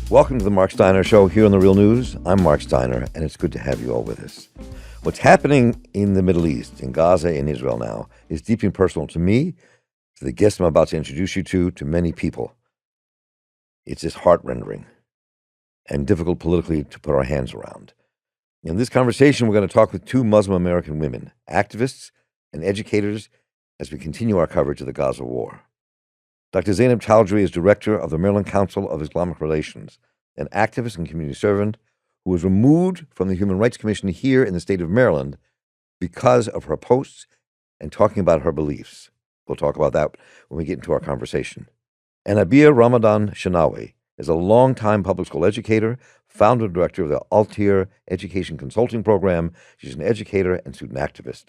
Welcome to the Marc Steiner Show here on The Real News. I'm Marc Steiner, and it's good to have you all with us. What's happening in the Middle East, in Gaza, in Israel now, is deeply personal to me, to the guest I'm about to introduce you to many people. It's just heart-rending and difficult politically to put our hands around. In this conversation, we're going to talk with two Muslim American women, activists and educators, as we continue our coverage of the Gaza war. Dr. Zainab Chaudry is director of the Maryland Council of Islamic Relations, an activist and community servant who was removed from the Human Rights Commission here in the state of Maryland because of her posts and talking about her beliefs. We'll talk about that when we get into our conversation. And Abeer Ramadan-Shinnawi is a longtime public school educator, founder and director of the Altair Education Consulting Program. She's an educator and student activist.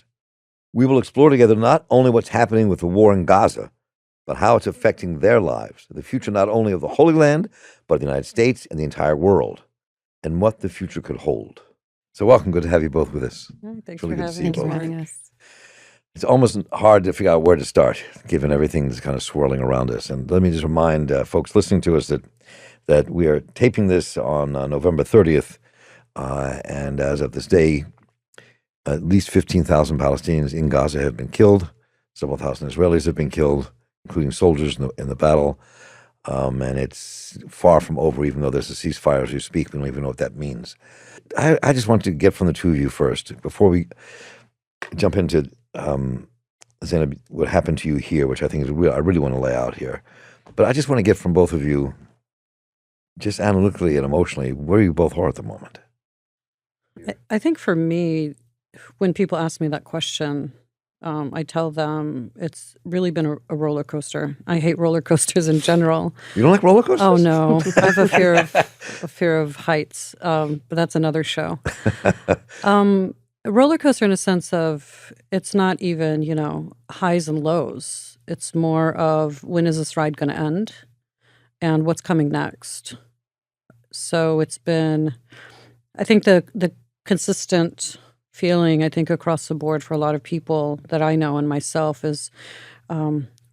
We will explore together not only what's happening with the war in Gaza, but how it's affecting their lives, the future not only of the Holy Land, but of the United States and the entire world, and what the future could hold. So welcome. Good to have you both with us. Thanks for having us. It's almost hard to figure out where to start, given everything that's kind of swirling around us. And let me just remind folks listening to us that we are taping this on November 30th, and as of this day, at least 15,000 Palestinians in Gaza have been killed. Several thousand Israelis have been killed, including soldiers in the battle. And it's far from over, even though there's a ceasefire as you speak. We don't even know what that means. I just want to get from the two of you first, before we jump into Zainab, what happened to you here, which I think is I really want to lay out here. But I just want to get from both of you, just analytically and emotionally, where you both are at the moment. I think for me, when people ask me that question, I tell them it's really been a roller coaster. I hate roller coasters in general. You don't like roller coasters? Oh no, I have a fear of heights. But that's another show. A roller coaster in a sense of it's not even highs and lows. It's more of when is this ride going to end, and what's coming next. So it's been, I think the consistent feeling, I think, across the board for a lot of people that I know and myself is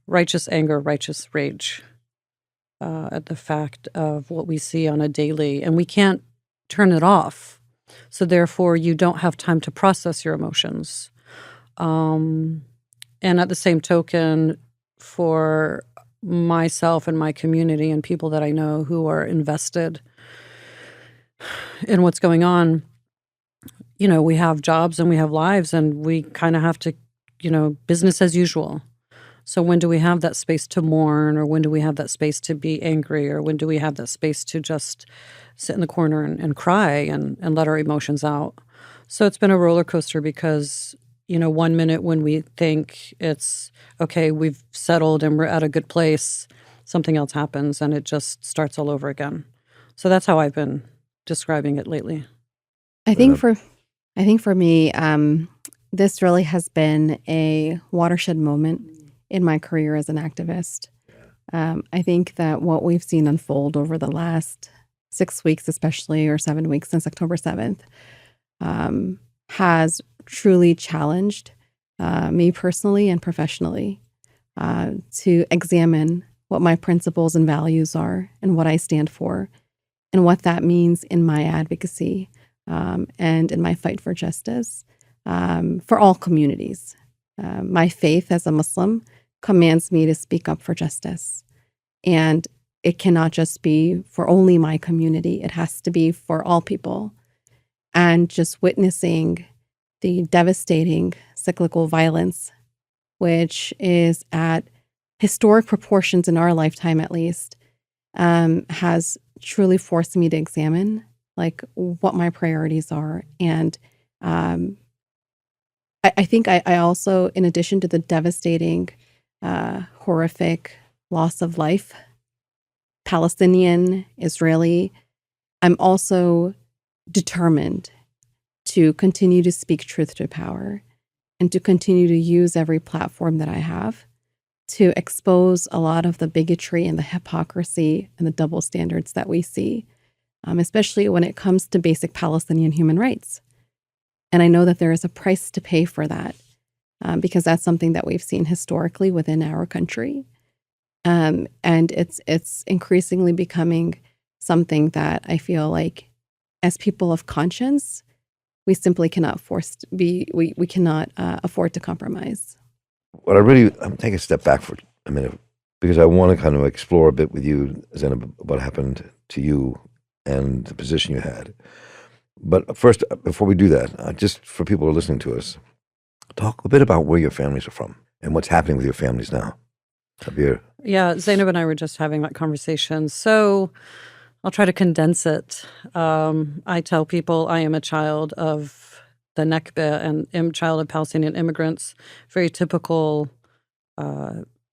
righteous anger, righteous rage at the fact of what we see on a daily, and we can't turn it off. So therefore, you don't have time to process your emotions. And at the same token, for myself and my community and people that I know who are invested in what's going on, we have jobs and we have lives, and we kind of have to, business as usual. So when do we have that space to mourn, or when do we have that space to be angry, or when do we have that space to just sit in the corner and cry and let our emotions out? So it's been a roller coaster because, 1 minute when we think it's okay, we've settled and we're at a good place, something else happens and it just starts all over again. So that's how I've been describing it lately. I think for me, this really has been a watershed moment in my career as an activist. I think that what we've seen unfold over the last 6 weeks, especially, or 7 weeks since October 7th, has truly challenged me personally and professionally to examine what my principles and values are and what I stand for and what that means in my advocacy and in my fight for justice for all communities. My faith as a Muslim commands me to speak up for justice. And it cannot just be for only my community. It has to be for all people. And just witnessing the devastating cyclical violence, which is at historic proportions in our lifetime at least, has truly forced me to examine what my priorities are. And I think I also, in addition to the devastating, horrific loss of life, Palestinian, Israeli, I'm also determined to continue to speak truth to power and to continue to use every platform that I have to expose a lot of the bigotry and the hypocrisy and the double standards that we see, especially when it comes to basic Palestinian human rights. And I know that there is a price to pay for that because that's something that we've seen historically within our country. And it's increasingly becoming something that I feel like as people of conscience, we simply cannot we cannot afford to compromise. What I'm taking a step back for a minute because I want to kind of explore a bit with you, Zainab, what happened to you and the position you had. But first, before we do that, just for people who are listening to us, talk a bit about where your families are from and what's happening with your families now. Abeer. Yeah, Zainab and I were just having that conversation. So I'll try to condense it. I tell people I am a child of the Nakba and am child of Palestinian immigrants. Very typical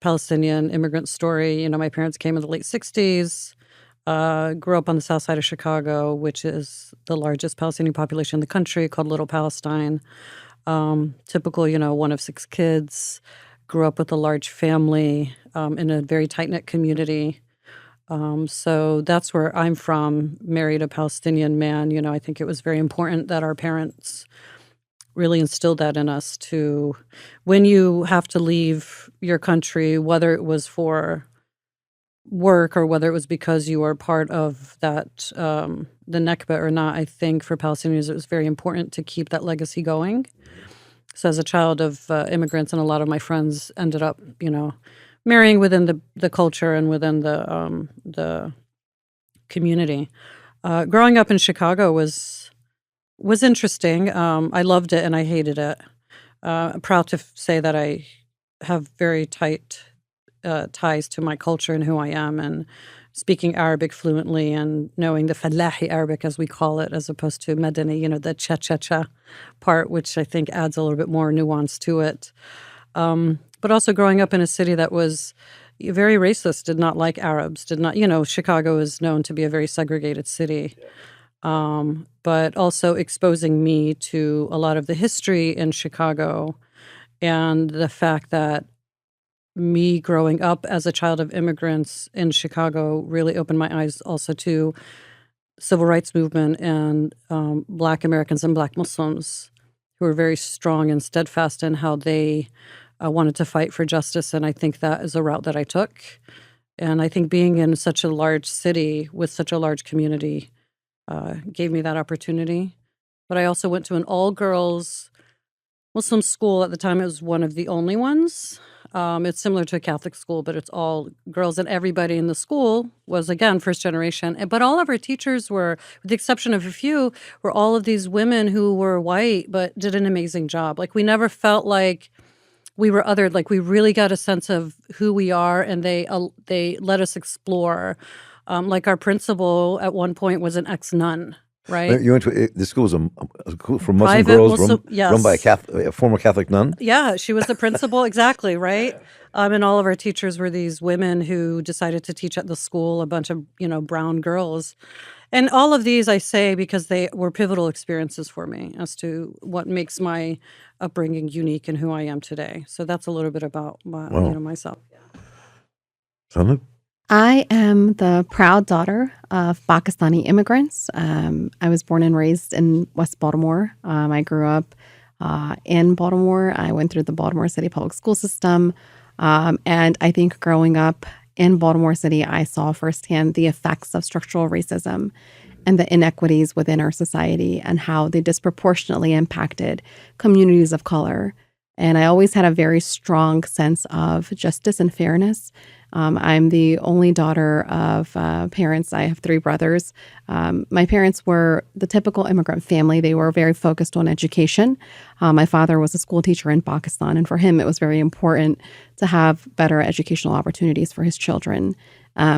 Palestinian immigrant story. You know, my parents came in the late 60s, grew up on the south side of Chicago, which is the largest Palestinian population in the country, called Little Palestine. Typical, you know, one of 6 kids, grew up with a large family in a very tight-knit community. So that's where I'm from, married a Palestinian man. You know, I think it was very important that our parents really instilled that in us to, when you have to leave your country, whether it was for work or whether it was because you were part of that, the Nakba or not, I think for Palestinians it was very important to keep that legacy going. So as a child of immigrants, and a lot of my friends ended up, you know, marrying within the culture and within the community. Growing up in Chicago was interesting. I loved it and I hated it. I'm proud to say that I have very tight ties to my culture and who I am, and speaking Arabic fluently and knowing the Fallahi Arabic, as we call it, as opposed to Madani, you know, the cha-cha-cha part, which I think adds a little bit more nuance to it. But also growing up in a city that was very racist, did not like Arabs, did not, you know, Chicago is known to be a very segregated city. But also exposing me to a lot of the history in Chicago and the fact that me growing up as a child of immigrants in Chicago really opened my eyes also to civil rights movement and Black Americans and Black Muslims who were very strong and steadfast in how they wanted to fight for justice. And I think that is a route that I took. And I think being in such a large city with such a large community gave me that opportunity. But I also went to an all-girls Muslim school. At the time, it was one of the only ones. It's similar to a Catholic school, but it's all girls, and everybody in the school was, again, first generation. But all of our teachers were, with the exception of a few, were all of these women who were white but did an amazing job. Like, we never felt like we were othered. Like, we really got a sense of who we are, and they let us explore. Like, our principal at one point was an ex-nun. Right. You went to the school was a school for Muslim Private girls yes. run by a former Catholic nun. Yeah, she was the principal, exactly, right? And all of our teachers were these women who decided to teach at the school, a bunch of, you know, brown girls. And all of these I say because they were pivotal experiences for me as to what makes my upbringing unique and who I am today. So that's a little bit about myself. Zainab? I am the proud daughter of Pakistani immigrants. I was born and raised in West Baltimore. I grew up in Baltimore. I went through the Baltimore City public school system. And I think growing up in Baltimore City, I saw firsthand the effects of structural racism and the inequities within our society and how they disproportionately impacted communities of color. And I always had a very strong sense of justice and fairness. I'm the only daughter of parents. I have 3 brothers. My parents were the typical immigrant family. They were very focused on education. My father was a school teacher in Pakistan, and for him, it was very important to have better educational opportunities for his children.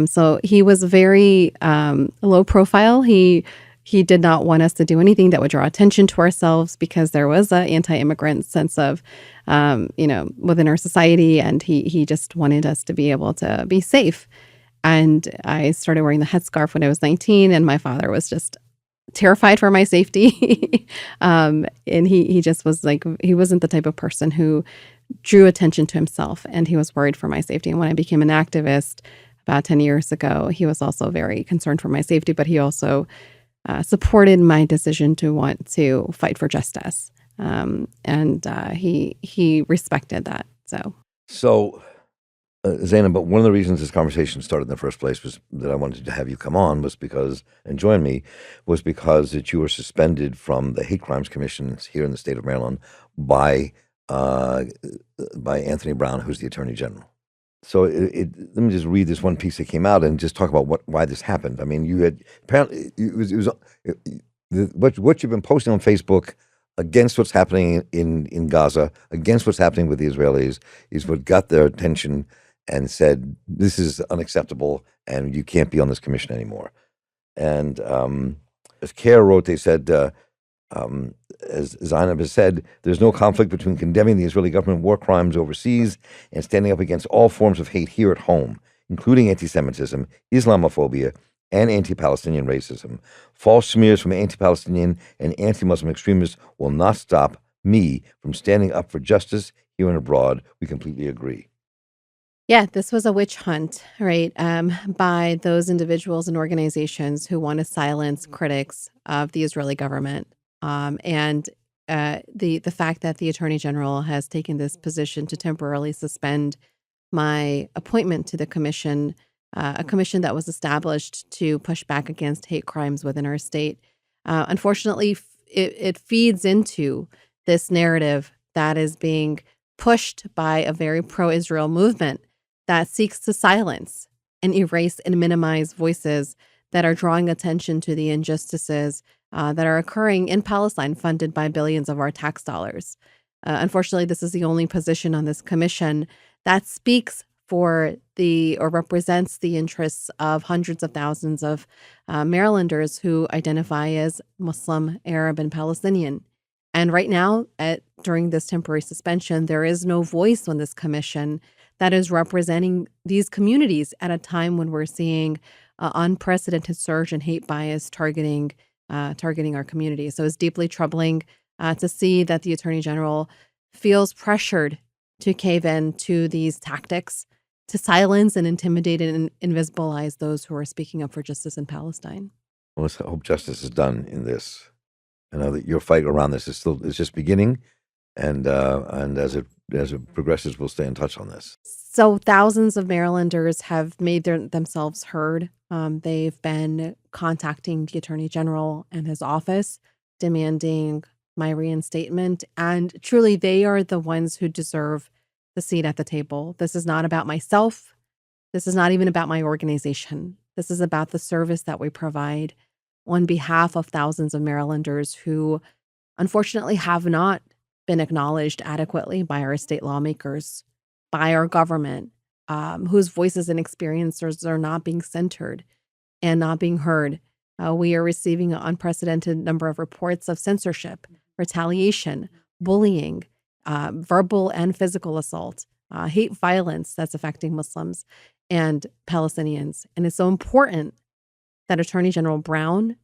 So he was very low profile. He did not want us to do anything that would draw attention to ourselves because there was an anti-immigrant sense of, within our society. And he just wanted us to be able to be safe. And I started wearing the headscarf when I was 19, and my father was just terrified for my safety. And he just was like, he wasn't the type of person who drew attention to himself, and he was worried for my safety. And when I became an activist about 10 years ago, he was also very concerned for my safety, but he also supported my decision to want to fight for justice. And he respected that. So Zainab, but one of the reasons this conversation started in the first place was that I wanted to have you come on and join me was because that you were suspended from the hate crimes commissions here in the state of Maryland by Anthony Brown, who's the Attorney General. So let me just read this one piece that came out and just talk about why this happened. I mean, you had apparently what you've been posting on Facebook against what's happening in Gaza, against what's happening with the Israelis, is what got their attention and said, this is unacceptable and you can't be on this commission anymore. And as CARE wrote, they said, as Zainab has said, there's no conflict between condemning the Israeli government war crimes overseas and standing up against all forms of hate here at home, including anti-Semitism, Islamophobia, and anti-Palestinian racism. False smears from anti-Palestinian and anti-Muslim extremists will not stop me from standing up for justice here and abroad. We completely agree. Yeah, this was a witch hunt, right, by those individuals and organizations who want to silence critics of the Israeli government. And the fact that the Attorney General has taken this position to temporarily suspend my appointment to the commission, a commission that was established to push back against hate crimes within our state, unfortunately, it feeds into this narrative that is being pushed by a very pro-Israel movement that seeks to silence and erase and minimize voices that are drawing attention to the injustices that are occurring in Palestine, funded by billions of our tax dollars. Unfortunately, this is the only position on this commission that speaks for or represents the interests of hundreds of thousands of Marylanders who identify as Muslim, Arab, and Palestinian. And right now, during this temporary suspension, there is no voice on this commission that is representing these communities at a time when we're seeing unprecedented surge in hate bias targeting our community. So it's deeply troubling to see that the Attorney General feels pressured to cave in to these tactics to silence and intimidate and invisibilize those who are speaking up for justice in Palestine. Well, let's hope justice is done in this. I know that your fight around this is just beginning, and as it progresses, we'll stay in touch on this. So thousands of Marylanders have made themselves heard. They've been contacting the Attorney General and his office, demanding my reinstatement. And truly, they are the ones who deserve the seat at the table. This is not about myself. This is not even about my organization. This is about the service that we provide on behalf of thousands of Marylanders who unfortunately have not been acknowledged adequately by our state lawmakers, by our government, whose voices and experiences are not being centered and not being heard. We are receiving an unprecedented number of reports of censorship, retaliation, bullying, verbal and physical assault, hate violence that's affecting Muslims and Palestinians. And it's so important that Attorney General Brown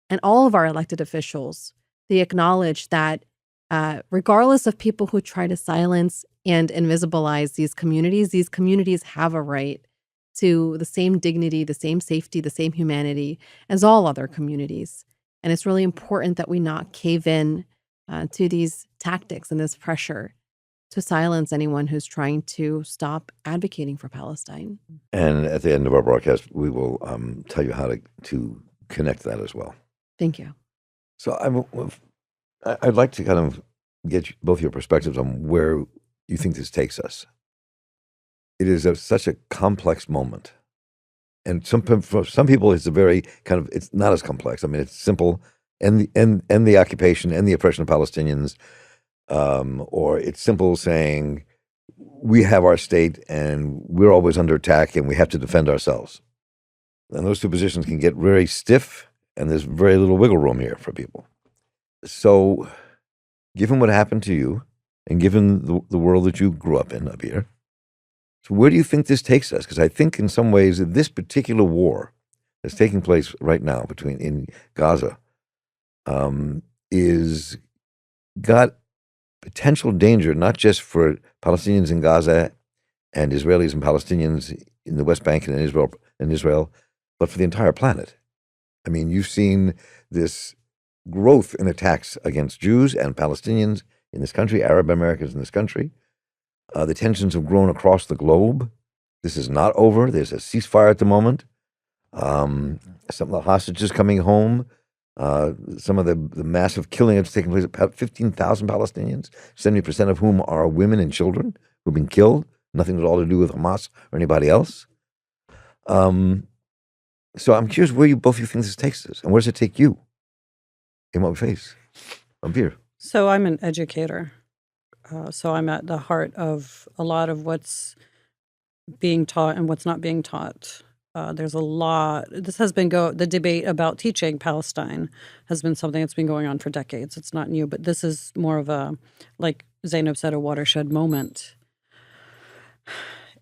and all of our elected officials, they acknowledge that regardless of people who try to silence and invisibilize these communities have a right to the same dignity, the same safety, the same humanity as all other communities. And it's really important that we not cave in to these tactics and this pressure to silence anyone who's trying to stop advocating for Palestine. And at the end of our broadcast, we will tell you how to connect that as well. Thank you. So I'd like to kind of get both your perspectives on where you think this takes us. It is such a complex moment. And for some people, it's it's not as complex. I mean, it's simple, and the occupation and the oppression of Palestinians, or it's simple saying, we have our state and we're always under attack and we have to defend ourselves. And those two positions can get very stiff, and there's very little wiggle room here for people. So, given what happened to you, and given the world that you grew up in, Abeer, so where do you think this takes us? Because I think in some ways that this particular war that's taking place right now in Gaza is got potential danger, not just for Palestinians in Gaza and Israelis and Palestinians in the West Bank and in Israel, but for the entire planet. I mean, you've seen this growth in attacks against Jews and Palestinians in this country, Arab Americans in this country. The tensions have grown across the globe. This is not over. There's a ceasefire at the moment. Some of the hostages coming home. Some of the massive killing that's taking place. About 15,000 Palestinians, 70% of whom are women and children who've been killed. Nothing at all to do with Hamas or anybody else. So I'm curious where both you think this takes us, and where does it take you in what we face? Abeer. So I'm an educator. So I'm at the heart of a lot of what's being taught and what's not being taught. There's a lot. This has been the debate about teaching Palestine has been something that's been going on for decades. It's not new, but this is more of a, like Zainab said, a watershed moment.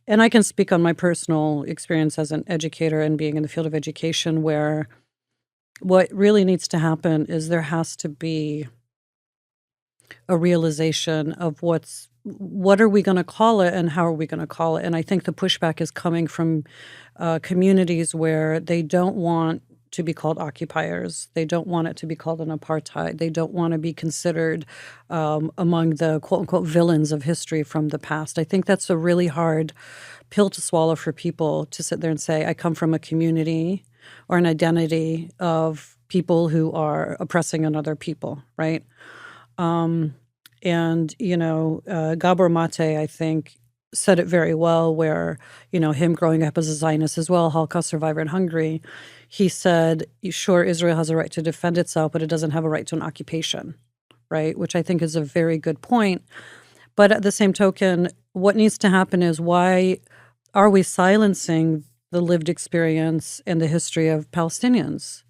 And I can speak on my personal experience as an educator and being in the field of education, where what really needs to happen is there has to be a realization of what are we going to call it and how are we going to call it. And I think the pushback is coming from communities where they don't want to be called occupiers. They don't want it to be called an apartheid. They don't want to be considered among the quote-unquote villains of history from the past. I think that's a really hard pill to swallow for people to sit there and say, I come from a community or an identity of people who are oppressing another people, right? And, Gabor Mate, I think, said it very well, where, him growing up as a Zionist as well, Holocaust survivor in Hungary, he said, sure, Israel has a right to defend itself, but it doesn't have a right to an occupation, right? Which I think is a very good point. But at the same token, what needs to happen is, why are we silencing the lived experience and the history of Palestinians?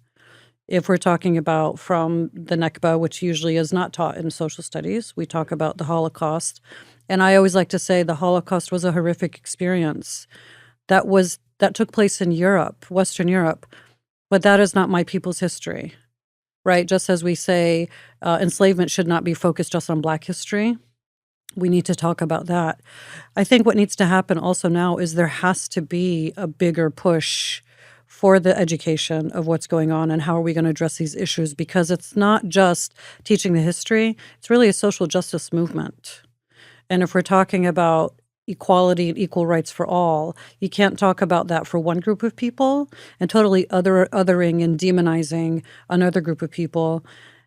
If we're talking about from the Nakba, which usually is not taught in social studies, we talk about the Holocaust. And I always like to say the Holocaust was a horrific experience that took place in Europe, Western Europe, but that is not my people's history, right? Just as we say enslavement should not be focused just on Black history, we need to talk about that. I think what needs to happen also now is there has to be a bigger push for the education of what's going on and how are we going to address these issues, because it's not just teaching the history, it's really a social justice movement. And if we're talking about equality and equal rights for all, you can't talk about that for one group of people and totally othering and demonizing another group of people.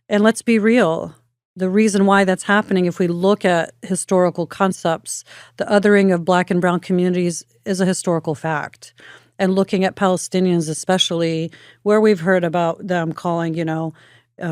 And let's be real. The reason why that's happening, if we look at historical concepts, the othering of Black and brown communities is a historical fact. And looking at Palestinians especially, where we've heard about them calling,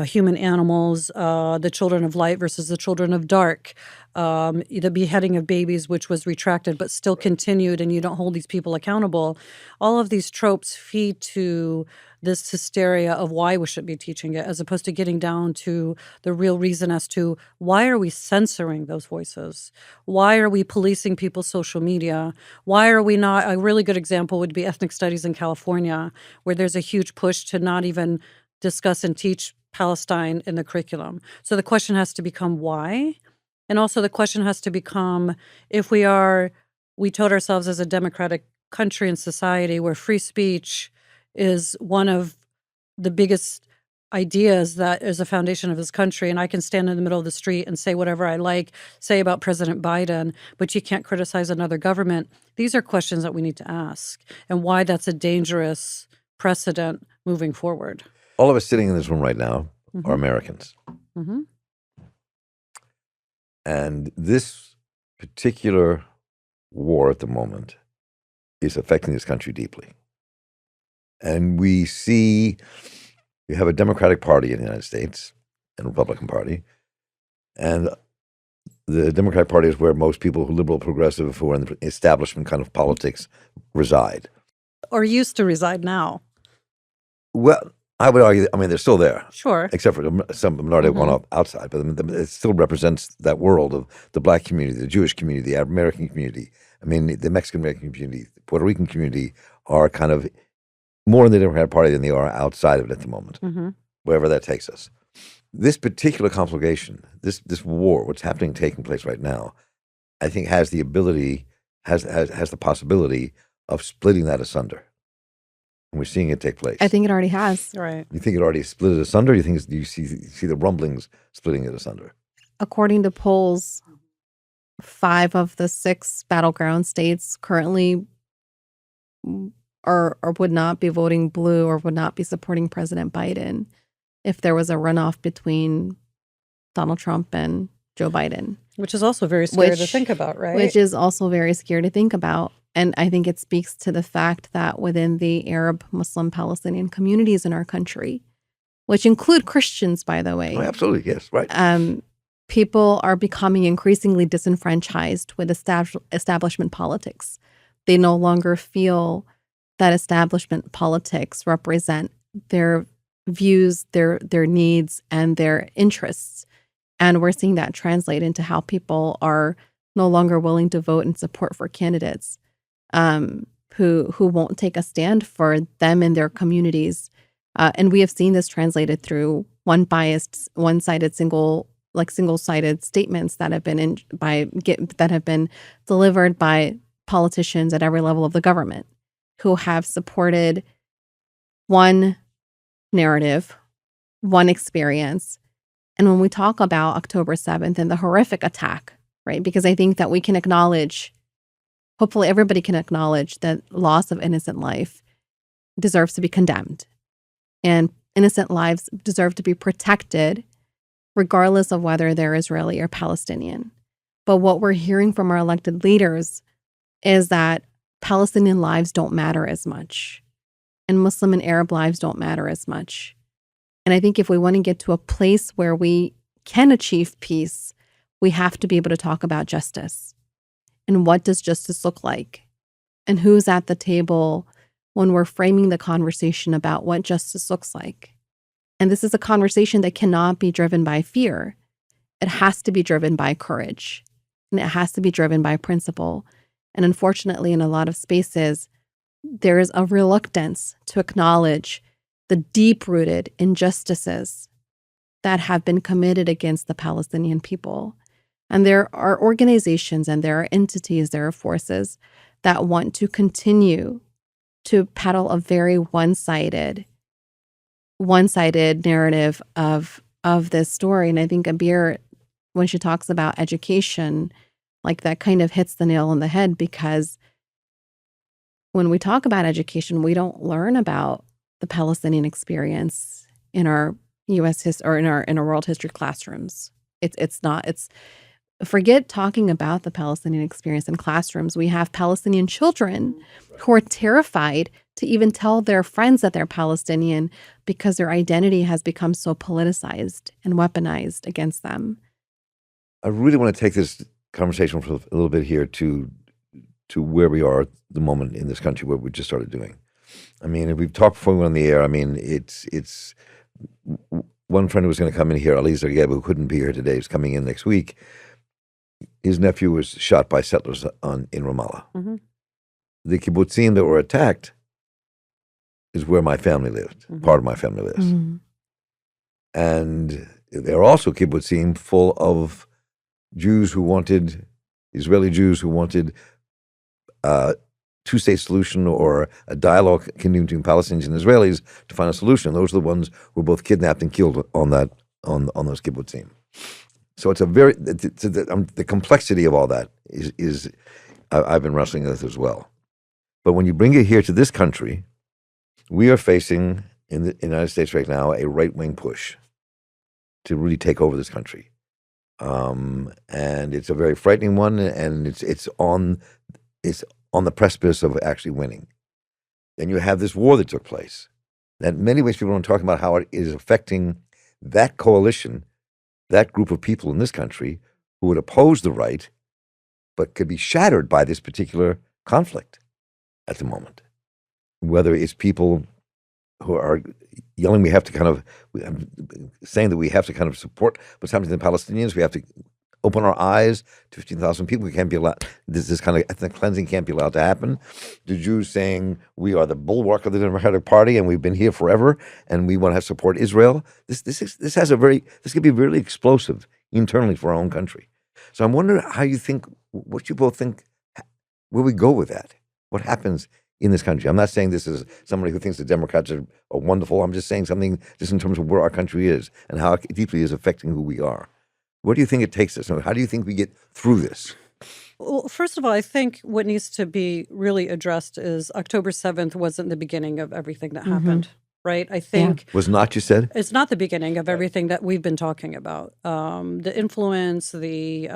human animals, the children of light versus the children of dark, the beheading of babies, which was retracted but still continued, and you don't hold these people accountable. All of these tropes feed to this hysteria of why we should be teaching it, as opposed to getting down to the real reason as to why are we censoring those voices? Why are we policing people's social media? Why are we not? A really good example would be ethnic studies in California, where there's a huge push to not even discuss and teach Palestine in the curriculum. So the question has to become why? And also the question has to become, if we told ourselves as a democratic country and society where free speech is one of the biggest ideas that is a foundation of this country, and I can stand in the middle of the street and say whatever I like, say about President Biden, but you can't criticize another government. These are questions that we need to ask, and why that's a dangerous precedent moving forward. All of us sitting in this room right now Mm-hmm. are Americans. Mm-hmm. And this particular war at the moment is affecting this country deeply. And we see you have a Democratic Party in the United States and a Republican Party. And the Democratic Party is where most people who are liberal, progressive, who are in the establishment kind of politics reside. Or used to reside now. Well, I would argue, they're still there. Sure. Except for some minority have gone up outside, but it still represents that world of the Black community, the Jewish community, the American community. The Mexican-American community, the Puerto Rican community are kind of more in the Democratic Party than they are outside of it at the moment, wherever that takes us. This particular conflagration, this war, what's taking place right now, I think has the ability, has the possibility of splitting that asunder. And we're seeing it take place. I think it already has. Right. You think it already split it asunder? You think you see the rumblings splitting it asunder? According to polls, 5 of the 6 battleground states currently or would not be voting blue or would not be supporting President Biden if there was a runoff between Donald Trump and Joe Biden. Which is also very scary to think about, right? Which is also very scary to think about. And I think it speaks to the fact that within the Arab, Muslim, Palestinian communities in our country, which include Christians, by the way. Oh, absolutely, yes, right. People are becoming increasingly disenfranchised with establishment politics. They no longer feel that establishment politics represent their views, their needs, and their interests. And we're seeing that translate into how people are no longer willing to vote and support for candidates who won't take a stand for them and their communities. And we have seen this translated through one-sided single-sided statements that have been that have been delivered by politicians at every level of the government who have supported one narrative, one experience. And when we talk about October 7th and the horrific attack, right, because I think that we can acknowledge, hopefully everybody can acknowledge that loss of innocent life deserves to be condemned. And innocent lives deserve to be protected regardless of whether they're Israeli or Palestinian. But what we're hearing from our elected leaders is that Palestinian lives don't matter as much, and Muslim and Arab lives don't matter as much. And I think if we want to get to a place where we can achieve peace, we have to be able to talk about justice. And what does justice look like? And who's at the table when we're framing the conversation about what justice looks like? And this is a conversation that cannot be driven by fear. It has to be driven by courage. And it has to be driven by principle. And unfortunately, in a lot of spaces, there is a reluctance to acknowledge the deep-rooted injustices that have been committed against the Palestinian people. And there are organizations and there are entities, there are forces that want to continue to peddle a very one-sided narrative of this story. And I think Abeer, when she talks about education, like that kind of hits the nail on the head, because when we talk about education, we don't learn about the Palestinian experience in our U.S. history or in our world history classrooms. It's forget talking about the Palestinian experience in classrooms. We have Palestinian children who are terrified to even tell their friends that they're Palestinian because their identity has become so politicized and weaponized against them. I really want to take this conversation for a little bit here to where we are at the moment in this country, where we just started doing. I mean, we've talked before we went on the air. I mean, it's one friend who was going to come in here, Altair Education, who couldn't be here today, is coming in next week. His nephew was shot by settlers in Ramallah. Mm-hmm. The kibbutzim that were attacked is where my family lived. Mm-hmm. Part of my family lives. Mm-hmm. And there are also kibbutzim full of Jews who wanted, Israeli Jews who wanted two-state solution or a dialogue continuing between Palestinians and Israelis to find a solution. Those are the ones who were both kidnapped and killed on those kibbutzim. So it's a very the complexity of all that is I've been wrestling with as well. But when you bring it here to this country, we are facing in the United States right now a right-wing push to really take over this country, and it's a very frightening one, and it's on the precipice of actually winning. Then you have this war that took place. That in many ways people don't talk about how it is affecting that coalition, that group of people in this country who would oppose the right, but could be shattered by this particular conflict at the moment. Whether it's people who are yelling, saying that we have to kind of support what's happening to the Palestinians, we have to open our eyes to 15,000 people. We can't be allowed, this kind of ethnic cleansing can't be allowed to happen. The Jews saying we are the bulwark of the Democratic Party and we've been here forever and we want to support Israel. This could be really explosive internally for our own country. So I'm wondering what you both think, where we go with that. What happens in this country? I'm not saying this is somebody who thinks the Democrats are wonderful. I'm just saying something just in terms of where our country is and how it deeply is affecting who we are. Where do you think it takes us? How do you think we get through this? Well, first of all, I think what needs to be really addressed is October 7th wasn't the beginning of everything that happened, right? I Yeah. think Was not, you said? it's not the beginning of everything that we've been talking about. The influence, the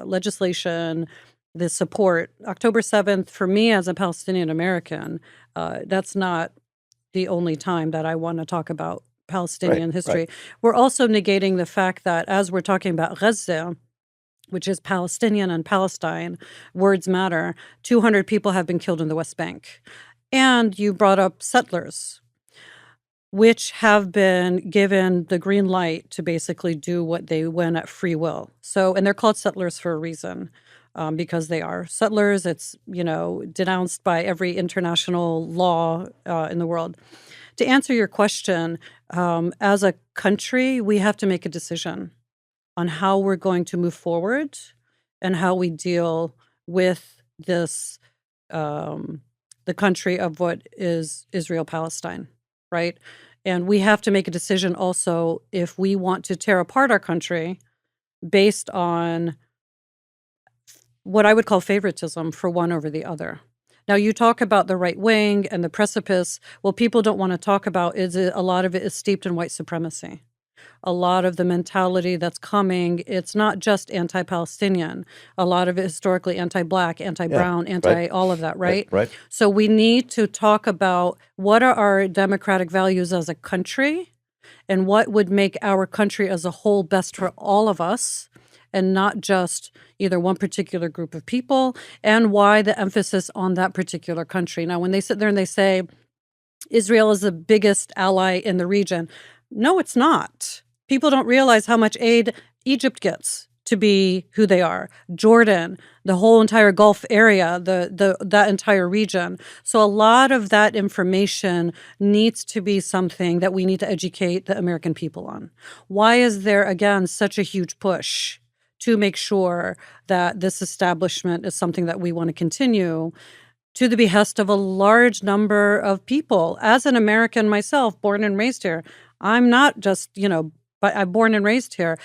legislation, the support. October 7th, for me as a Palestinian American, that's not the only time that I want to talk about Palestinian Right, history. right. We're also negating the fact that as we're talking about Gaza, which is Palestinian and Palestine, words matter, 200 people have been killed in the West Bank. And you brought up settlers, which have been given the green light to basically do what they went at free will. So, and they're called settlers for a reason, because they are settlers. It's, denounced by every international law in the world. To answer your question, as a country, we have to make a decision on how we're going to move forward and how we deal with this, the country of what is Israel-Palestine, right? And we have to make a decision also if we want to tear apart our country based on what I would call favoritism for one over the other. Now, you talk about the right wing and the precipice. What people don't want to talk about is a lot of it is steeped in white supremacy. A lot of the mentality that's coming, it's not just anti-Palestinian. A lot of it historically anti-Black, anti-Brown, right. all of that, right? Right. So we need to talk about what are our democratic values as a country and what would make our country as a whole best for all of us and not just either one particular group of people, and why the emphasis on that particular country. Now, when they sit there and they say Israel is the biggest ally in the region, no, it's not. People don't realize how much aid Egypt gets to be who they are. Jordan, the whole entire Gulf area, that entire region. So a lot of that information needs to be something that we need to educate the American people on. Why is there, again, such a huge push to make sure that this establishment is something that we want to continue to the behest of a large number of people? As an American myself, born and raised here, I'm not just, but I'm born and raised here.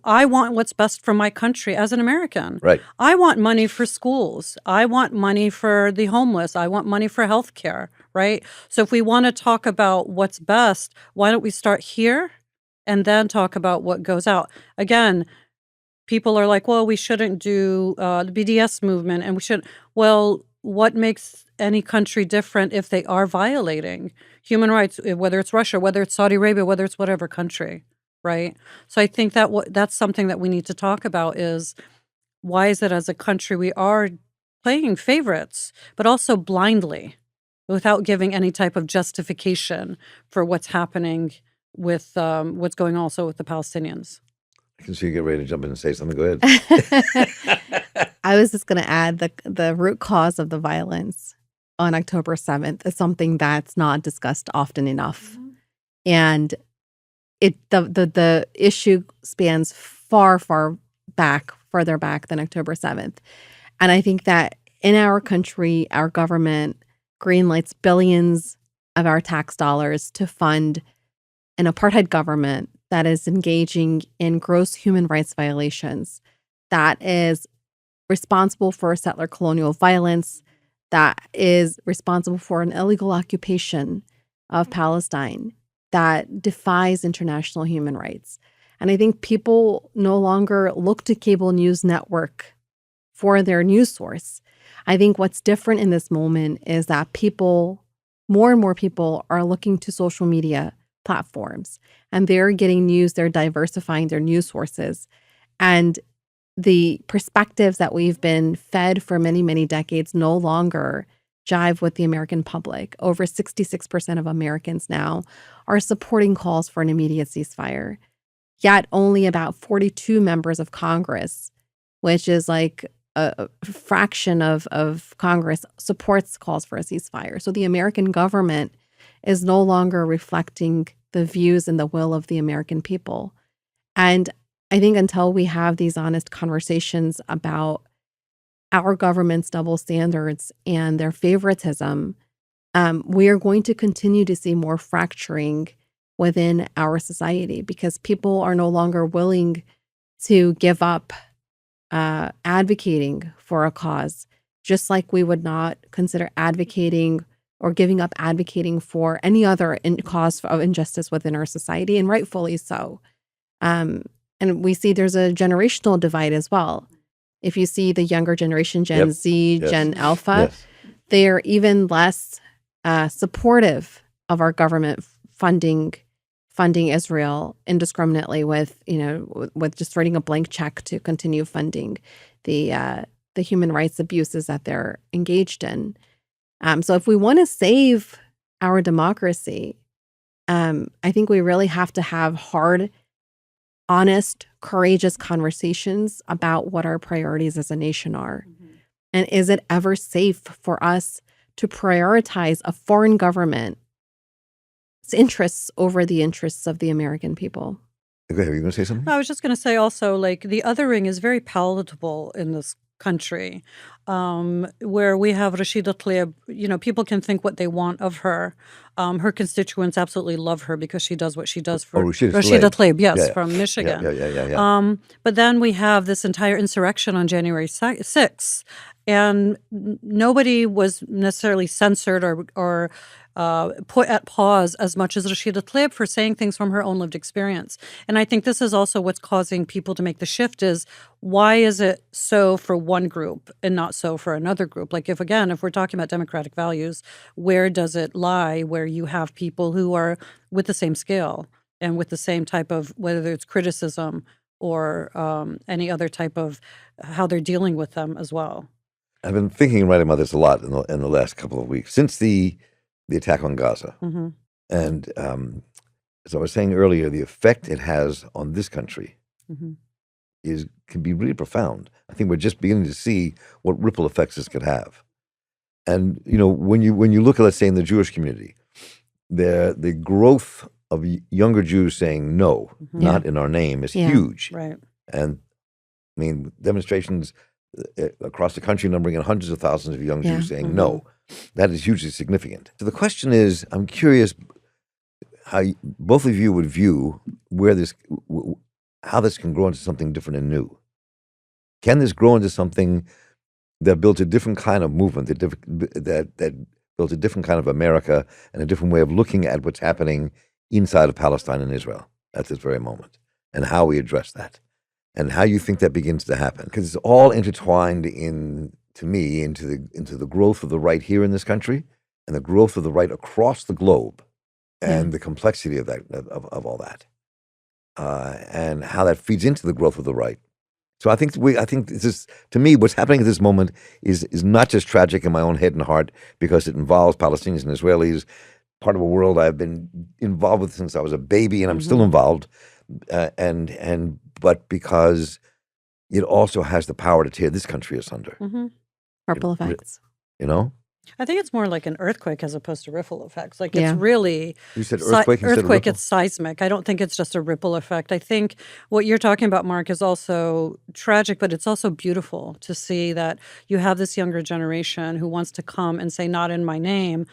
I want what's best for my country as an American. Right. I want money for schools. I want money for the homeless. I want money for health care, right? So if we want to talk about what's best, why don't we start here and then talk about what goes out? Again, people are like, well, we shouldn't do the BDS movement, and we should. Well, what makes any country different if they are violating human rights, whether it's Russia, whether it's Saudi Arabia, whether it's whatever country, right? So I think that that's something that we need to talk about is why is it as a country we are playing favorites, but also blindly without giving any type of justification for what's happening with what's going on also with the Palestinians. I can see you get ready to jump in and say something. Go ahead. I was just going to add the root cause of the violence on October 7th is something that's not discussed often enough. Mm-hmm. And the issue spans further back than October 7th. And I think that in our country, our government greenlights billions of our tax dollars to fund an apartheid government that is engaging in gross human rights violations, that is responsible for settler colonial violence, that is responsible for an illegal occupation of Palestine, that defies international human rights. And I think people no longer look to cable news network for their news source. I think what's different in this moment is that more and more people are looking to social media platforms, and they're getting news, they're diversifying their news sources. And the perspectives that we've been fed for many, many decades no longer jive with the American public. Over 66% of Americans now are supporting calls for an immediate ceasefire. Yet only about 42 members of Congress, which is like a fraction of Congress, supports calls for a ceasefire. So the American government is no longer reflecting the views and the will of the American people. And I think until we have these honest conversations about our government's double standards and their favoritism, we are going to continue to see more fracturing within our society because people are no longer willing to give up advocating for a cause, just like we would not consider advocating or giving up advocating for any other cause of injustice within our society, and rightfully so. And we see there's a generational divide as well. If you see the younger generation, Gen Z, Gen Alpha, they're even less supportive of our government funding Israel indiscriminately with just writing a blank check to continue funding the human rights abuses that they're engaged in. So if we want to save our democracy, I think we really have to have hard, honest, courageous conversations about what our priorities as a nation are. Mm-hmm. And is it ever safe for us to prioritize a foreign government's interests over the interests of the American people? Go ahead, were you going to say something? I was just going to say also, like, the othering is very palatable in this country, where we have Rashida Tlaib. People can think what they want of her. Her constituents absolutely love her because she does what she does for Rashida Tlaib, yes, from Michigan. Yeah. But then we have this entire insurrection on January 6th, and nobody was necessarily censored or put at pause as much as Rashida Tlaib for saying things from her own lived experience. And I think this is also what's causing people to make the shift is, why is it so for one group and not so for another group? Like, if we're talking about democratic values, where does it lie where you have people who are with the same scale and with the same type of, whether it's criticism or any other type of how they're dealing with them as well? I've been thinking and writing about this a lot in the last couple of weeks since the attack on Gaza. Mm-hmm. And as I was saying earlier, the effect it has on this country mm-hmm. can be really profound. I think we're just beginning to see what ripple effects this could have. And when you look at, let's say, in the Jewish community, the growth of younger Jews saying no, mm-hmm. not in our name, is huge. Right. And I mean, demonstrations across the country numbering in hundreds of thousands of young Jews saying mm-hmm. no. That is hugely significant. So the question is, I'm curious how both of you would view how this can grow into something different and new. Can this grow into something that builds a different kind of movement, that builds a different kind of America and a different way of looking at what's happening inside of Palestine and Israel at this very moment, and how we address that, and how you think that begins to happen? Because it's all intertwined to me, into the growth of the right here in this country, and the growth of the right across the globe, and the complexity of that, of all that, and how that feeds into the growth of the right. So I think this is, to me, what's happening at this moment is not just tragic in my own head and heart because it involves Palestinians and Israelis, part of a world I've been involved with since I was a baby, and I'm still involved, but because it also has the power to tear this country asunder. Mm-hmm. Ripple effects. I think it's more like an earthquake as opposed to ripple effects. Like, it's really... You said earthquake instead of ripple? It's seismic. I don't think it's just a ripple effect. I think what you're talking about, Mark, is also tragic, but it's also beautiful to see that you have this younger generation who wants to come and say, not in my name.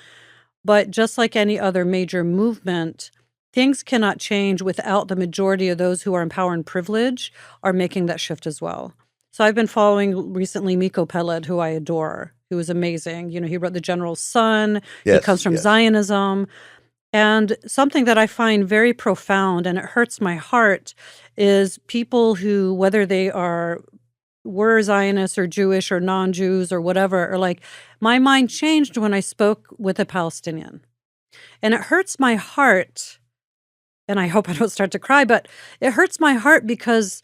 But just like any other major movement, things cannot change without the majority of those who are in power and privilege are making that shift as well. So I've been following recently Miko Peled, who I adore, who is amazing. He wrote The General's Son. He comes from Zionism. And something that I find very profound, and it hurts my heart, is people who, whether they were Zionists or Jewish or non-Jews or whatever, are like, my mind changed when I spoke with a Palestinian. And it hurts my heart, and I hope I don't start to cry, but it hurts my heart because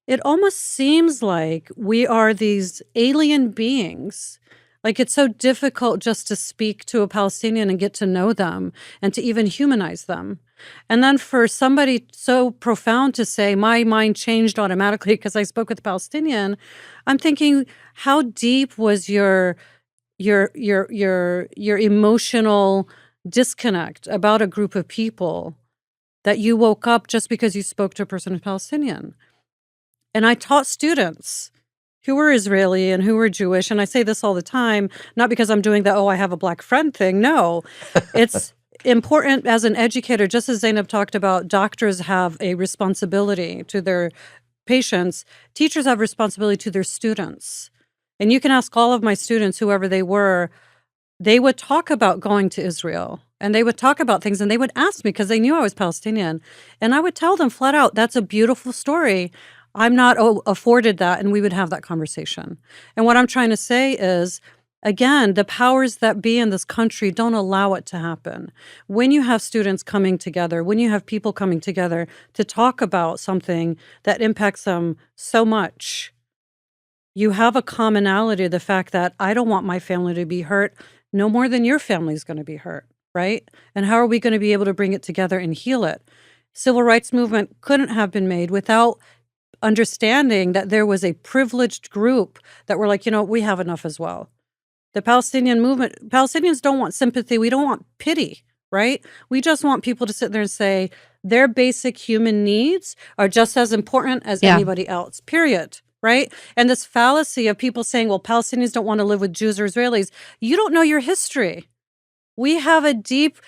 it almost seems like we are these alien beings. Like, it's so difficult just to speak to a Palestinian and get to know them and to even humanize them. And then for somebody so profound to say, my mind changed automatically because I spoke with a Palestinian, I'm thinking, how deep was your emotional disconnect about a group of people that you woke up just because you spoke to a person who's Palestinian? And I taught students who were Israeli and who were Jewish, and I say this all the time, not because I'm doing the, I have a black friend thing. No, it's important as an educator, just as Zainab talked about, doctors have a responsibility to their patients, teachers have responsibility to their students. And you can ask all of my students, whoever they were, they would talk about going to Israel and they would talk about things and they would ask me because they knew I was Palestinian. And I would tell them flat out, that's a beautiful story. I'm not afforded that. And we would have that conversation. And what I'm trying to say is, again, the powers that be in this country don't allow it to happen. When you have students coming together, when you have people coming together to talk about something that impacts them so much, you have a commonality, the fact that I don't want my family to be hurt no more than your family is going to be hurt, right? And how are we going to be able to bring it together and heal it? Civil rights movement couldn't have been made without understanding that there was a privileged group that were like, we have enough as well. The Palestinian movement, Palestinians don't want sympathy. We don't want pity, right? We just want people to sit there and say their basic human needs are just as important as anybody else, period. Right? And this fallacy of people saying, well, Palestinians don't want to live with Jews or Israelis. You don't know your history. We have a deep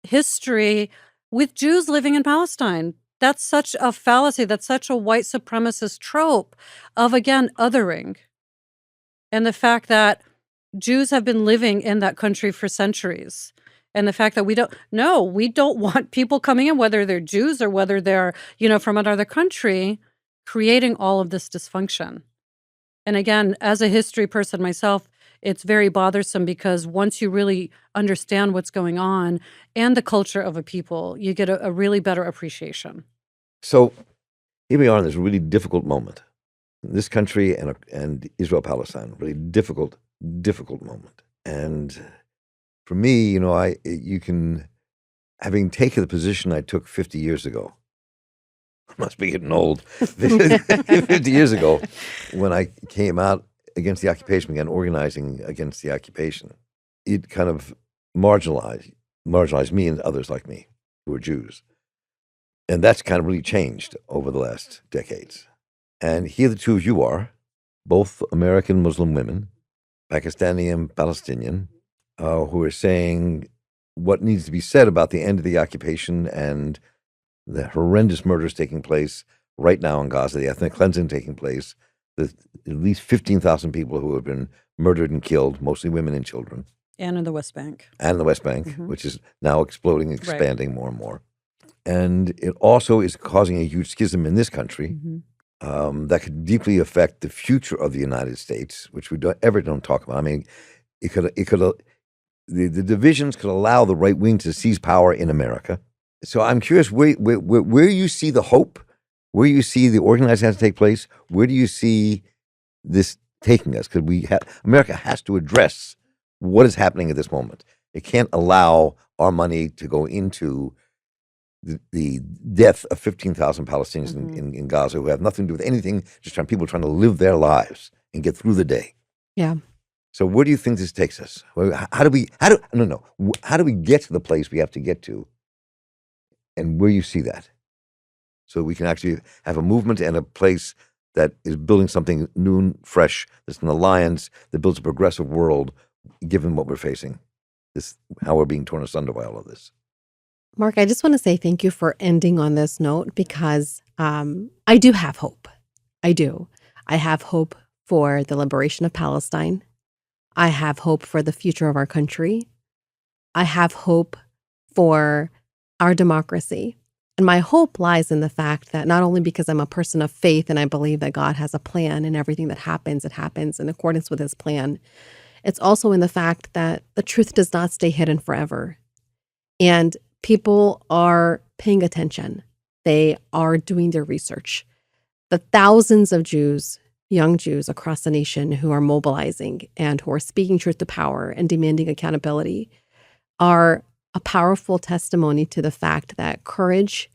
history with Jews living in Palestine. That's such a fallacy. That's such a white supremacist trope of, again, othering. And the fact that Jews have been living in that country for centuries. And the fact that we don't want people coming in, whether they're Jews or whether they're, from another country, creating all of this dysfunction. And again, as a history person myself, it's very bothersome because once you really understand what's going on and the culture of a people, you get a really better appreciation. So here we are in this really difficult moment. This country and Israel-Palestine, really difficult moment. And for me, having taken the position I took 50 years ago, I must be getting old. 50 years ago, when I came out against the occupation, began organizing against the occupation, it kind of marginalized me and others like me who are Jews. And that's kind of really changed over the last decades. And here the two of you are, both American Muslim women, Pakistani and Palestinian, who are saying what needs to be said about the end of the occupation and the horrendous murders taking place right now in Gaza, the ethnic cleansing taking place, at least 15,000 people who have been murdered and killed, mostly women and children. And in the West Bank. And the West Bank, which is now exploding and expanding more and more. And it also is causing a huge schism in this country that could deeply affect the future of the United States, which we don't talk about. I mean, the divisions could allow the right wing to seize power in America. So I'm curious where you see the hope, where you see the organizing has to take place, where do you see this taking us? Because America has to address what is happening at this moment. It can't allow our money to go into the death of 15,000 Palestinians in Gaza who have nothing to do with anything, just people trying to live their lives and get through the day. Yeah. So where do you think this takes us? How do we get to the place we have to get to? And where you see that, so we can actually have a movement and a place that is building something new and fresh, that's an alliance that builds a progressive world, given what we're facing, how we're being torn asunder by all of this. Mark, I just want to say thank you for ending on this note because I do have hope. I do. I have hope for the liberation of Palestine. I have hope for the future of our country. I have hope for our democracy. And my hope lies in the fact that not only because I'm a person of faith and I believe that God has a plan and everything that happens, it happens in accordance with his plan. It's also in the fact that the truth does not stay hidden forever. And people are paying attention. They are doing their research. The thousands of Jews, young Jews across the nation who are mobilizing and who are speaking truth to power and demanding accountability are a powerful testimony to the fact that courage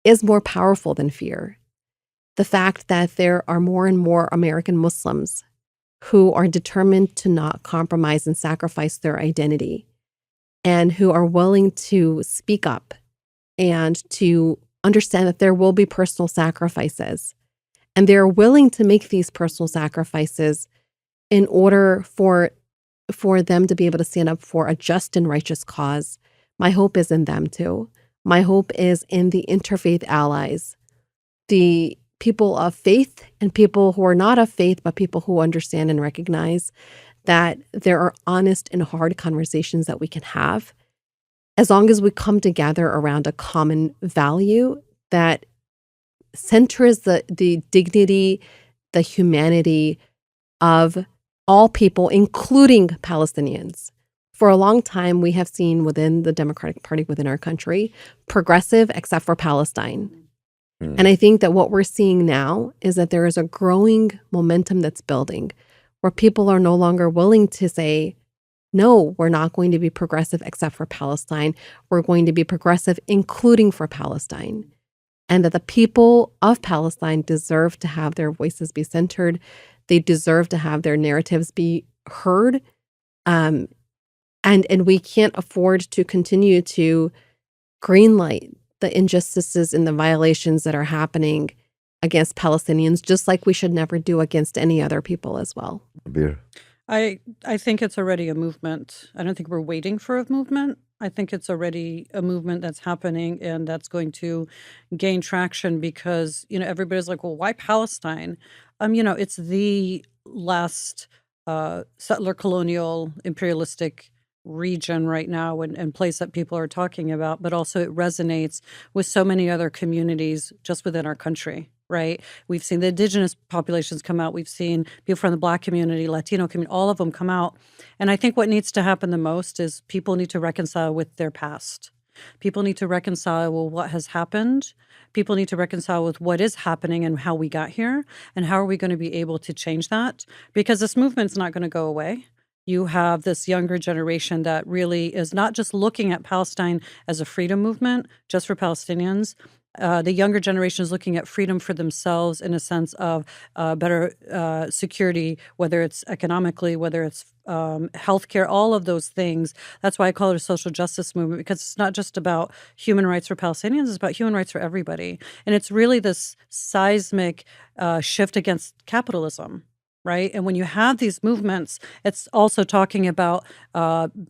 is more powerful than fear. The fact that there are more and more American Muslims who are determined to not compromise and sacrifice their identity and who are willing to speak up and to understand that there will be personal sacrifices. And they're willing to make these personal sacrifices in order for them to be able to stand up for a just and righteous cause. My hope is in them too. My hope is in the interfaith allies, the people of faith and people who are not of faith, but people who understand and recognize that there are honest and hard conversations that we can have as long as we come together around a common value that centers the dignity, the humanity of all people, including Palestinians. For a long time, we have seen within the Democratic Party within our country, progressive except for Palestine. And I think that what we're seeing now is that there is a growing momentum that's building where people are no longer willing to say, no, we're not going to be progressive except for Palestine. We're going to be progressive, including for Palestine. And that the people of Palestine deserve to have their voices be centered. They deserve to have their narratives be heard. And we can't afford to continue to greenlight the injustices and the violations that are happening against Palestinians, just like we should never do against any other people as well. Abeer? I think it's already a movement. I don't think we're waiting for a movement. I think it's already a movement that's happening and that's going to gain traction because, everybody's like, well, why Palestine? It's the last settler colonial imperialistic region right now and place that people are talking about, but also it resonates with so many other communities just within our country, right? We've seen the indigenous populations come out. We've seen people from the Black community, Latino community, all of them come out. And I think what needs to happen the most is people need to reconcile with their past. People need to reconcile with what has happened. People need to reconcile with what is happening and how we got here and how are we going to be able to change that? Because this movement's not going to go away. You have this younger generation that really is not just looking at Palestine as a freedom movement just for Palestinians. The younger generation is looking at freedom for themselves in a sense of better security, whether it's economically, whether it's healthcare, all of those things. That's why I call it a social justice movement, because it's not just about human rights for Palestinians, it's about human rights for everybody. And it's really this seismic shift against capitalism. Right. And when you have these movements, it's also talking about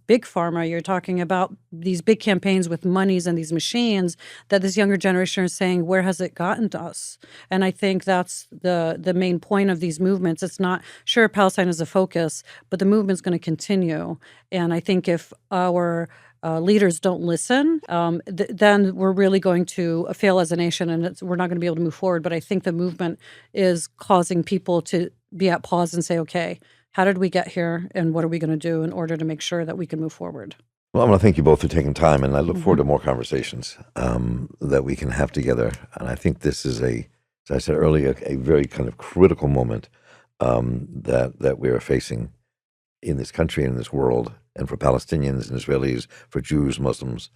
big pharma. You're talking about these big campaigns with monies and these machines that this younger generation is saying, where has it gotten to us? And I think that's the main point of these movements. It's not, sure, Palestine is a focus, but the movement's going to continue. And I think if our leaders don't listen, then we're really going to fail as a nation and we're not going to be able to move forward. But I think the movement is causing people to be at pause and say, okay, how did we get here and what are we going to do in order to make sure that we can move forward? Well, I want to thank you both for taking time, and I look forward to more conversations that we can have together. And I think this is as I said earlier, a very kind of critical moment that we are facing in this country and in this world, and for Palestinians and Israelis, for Jews, Muslims,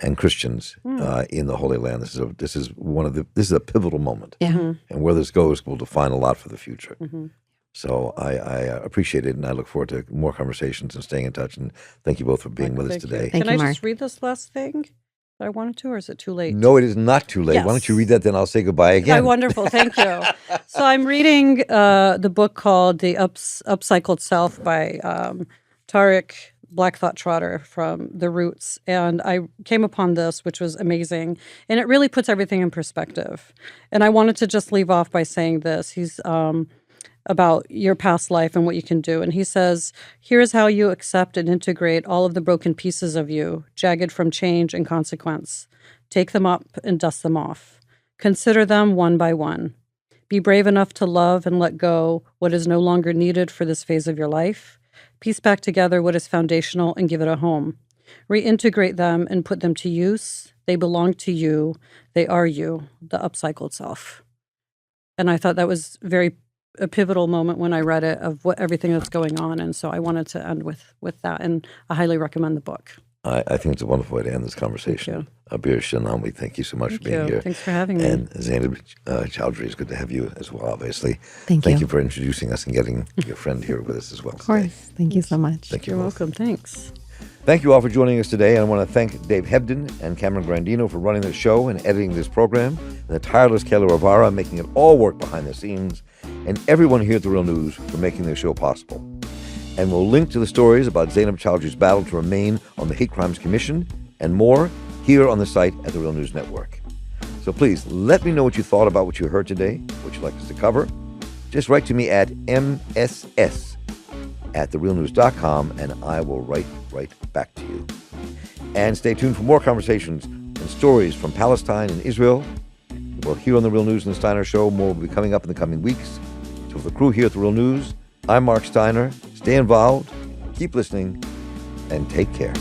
and Christians in the Holy Land. This is a pivotal moment, and where this goes will define a lot for the future. So I appreciate it, and I look forward to more conversations and staying in touch. And thank you both for being with us today. Thank Can you, I Mark. just read this last thing that I wanted to, or is it too late? No, it is not too late. Yes. Why don't you read that, then I'll say goodbye again. Oh, wonderful. Thank you. So I'm reading the book called The Upcycled Self by Tariq Black Thought Trotter from The Roots. And I came upon this, which was amazing. And it really puts everything in perspective. And I wanted to just leave off by saying this. He's about your past life and what you can do. And he says, here's how you accept and integrate all of the broken pieces of you, jagged from change and consequence. Take them up and dust them off. Consider them one by one. Be brave enough to love and let go what is no longer needed for this phase of your life. Piece back together what is foundational and give it a home. Reintegrate them and put them to use. They belong to you. They are you, the upcycled self. And I thought that was a pivotal moment when I read it of everything that's going on. And so I wanted to end with that. And I highly recommend the book. I think it's a wonderful way to end this conversation. Abeer Ramadan-Shinnawi, thank you so much for being here. Thanks for having me. And Zainab Chaudry, it's good to have you as well, obviously. Thank you. You for introducing us and getting your friend here with us as well. Of course. Thank you so much. Thank you. You're both. welcome. Thanks. Thank you all for joining us today. And I want to thank Dave Hebden and Cameron Grandino for running the show and editing this program, and the tireless Kayla Rivara making it all work behind the scenes, and everyone here at The Real News for making this show possible. And we'll link to the stories about Zainab Chaudry's battle to remain on the Hate Crimes Commission and more here on the site at The Real News Network. So please let me know what you thought about what you heard today, what you'd like us to cover. Just write to me at mss@therealnews.com, and I will write right back to you. And stay tuned for more conversations and stories from Palestine and Israel. Well, here on The Real News and the Steiner Show, more will be coming up in the coming weeks. So for the crew here at The Real News, I'm Marc Steiner. Stay involved, keep listening, and take care.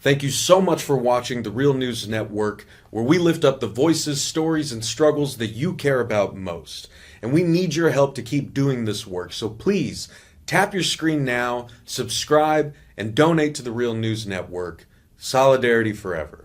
Thank you so much for watching The Real News Network, where we lift up the voices, stories, and struggles that you care about most. And we need your help to keep doing this work. So please, tap your screen now, subscribe, and donate to The Real News Network. Solidarity forever.